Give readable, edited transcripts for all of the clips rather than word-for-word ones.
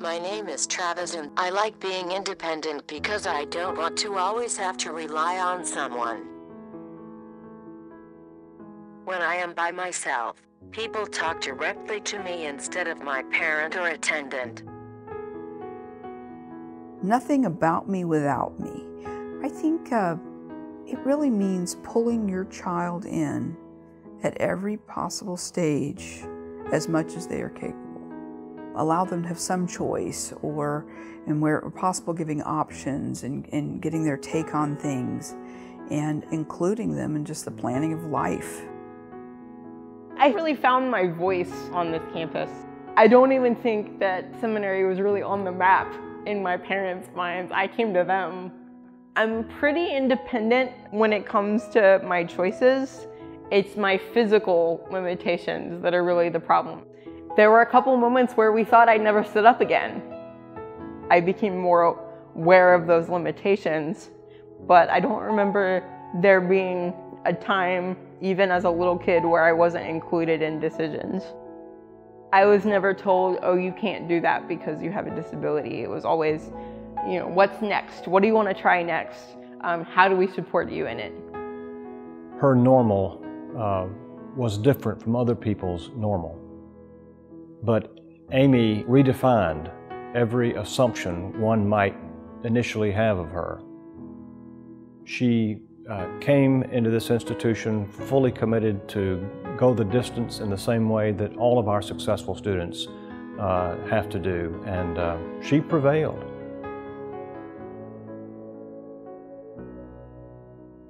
My name is Travis and I like being independent because I don't want to always have to rely on someone. When I am by myself, people talk directly to me instead of my parent or attendant. Nothing about me without me. I think it really means pulling your child in at every possible stage as much as they are capable. Allow them to have some choice, and where possible giving options and getting their take on things and including them in just the planning of life. I really found my voice on this campus. I don't even think that seminary was really on the map in my parents' minds. I came to them. I'm pretty independent when it comes to my choices. It's my physical limitations that are really the problem. There were a couple moments where we thought I'd never sit up again. I became more aware of those limitations, but I don't remember there being a time, even as a little kid, where I wasn't included in decisions. I was never told, oh, you can't do that because you have a disability. It was always, what's next? What do you want to try next? How do we support you in it? Her normal was different from other people's normal. But Amy redefined every assumption one might initially have of her. She came into this institution fully committed to go the distance in the same way that all of our successful students have to do, and she prevailed.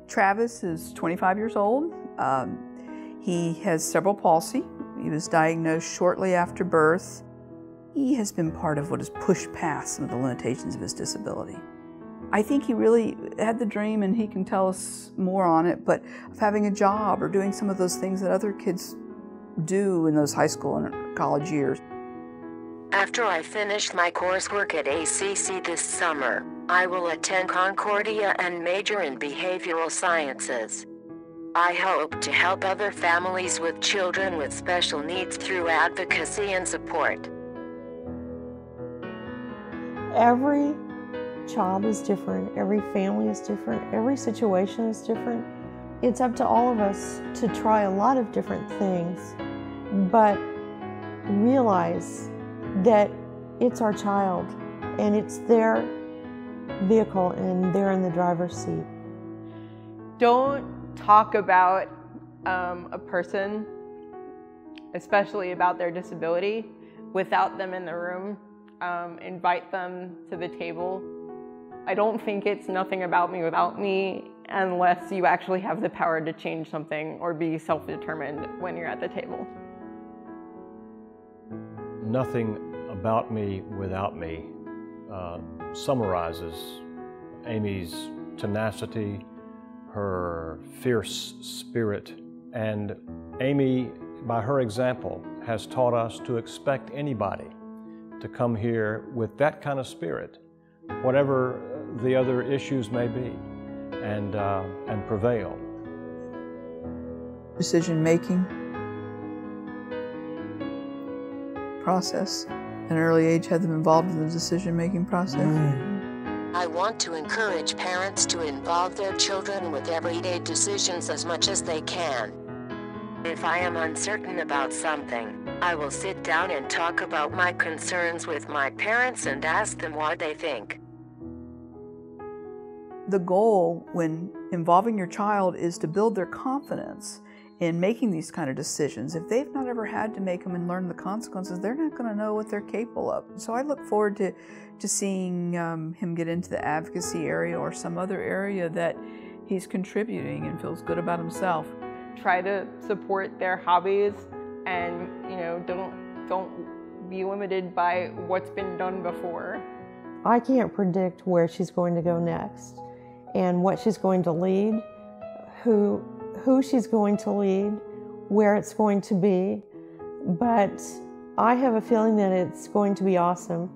Travis is 25 years old. He has cerebral palsy. He was diagnosed shortly after birth. He has been part of what has pushed past some of the limitations of his disability. I think he really had the dream, and he can tell us more on it, but of having a job or doing some of those things that other kids do in those high school and college years. After I finish my coursework at ACC this summer, I will attend Concordia and major in behavioral sciences. I hope to help other families with children with special needs through advocacy and support. Every child is different, every family is different, every situation is different. It's up to all of us to try a lot of different things, but realize that it's our child and it's their vehicle and they're in the driver's seat. Don't talk about a person, especially about their disability, without them in the room. Invite them to the table. I don't think it's nothing about me without me unless you actually have the power to change something or be self-determined when you're at the table. Nothing about me without me summarizes Amy's tenacity, her fierce spirit, and Amy, by her example, has taught us to expect anybody to come here with that kind of spirit, whatever the other issues may be, and prevail. Decision-making process. At an early age, had them involved in the decision-making process. I want to encourage parents to involve their children with everyday decisions as much as they can. If I am uncertain about something, I will sit down and talk about my concerns with my parents and ask them what they think. The goal when involving your child is to build their confidence in making these kind of decisions. If they've not ever had to make them and learn the consequences, they're not going to know what they're capable of. So I look forward to seeing him get into the advocacy area or some other area that he's contributing and feels good about himself. Try to support their hobbies and don't be limited by what's been done before. I can't predict where she's going to go next and what she's going to lead, who she's going to lead, where it's going to be, but I have a feeling that it's going to be awesome.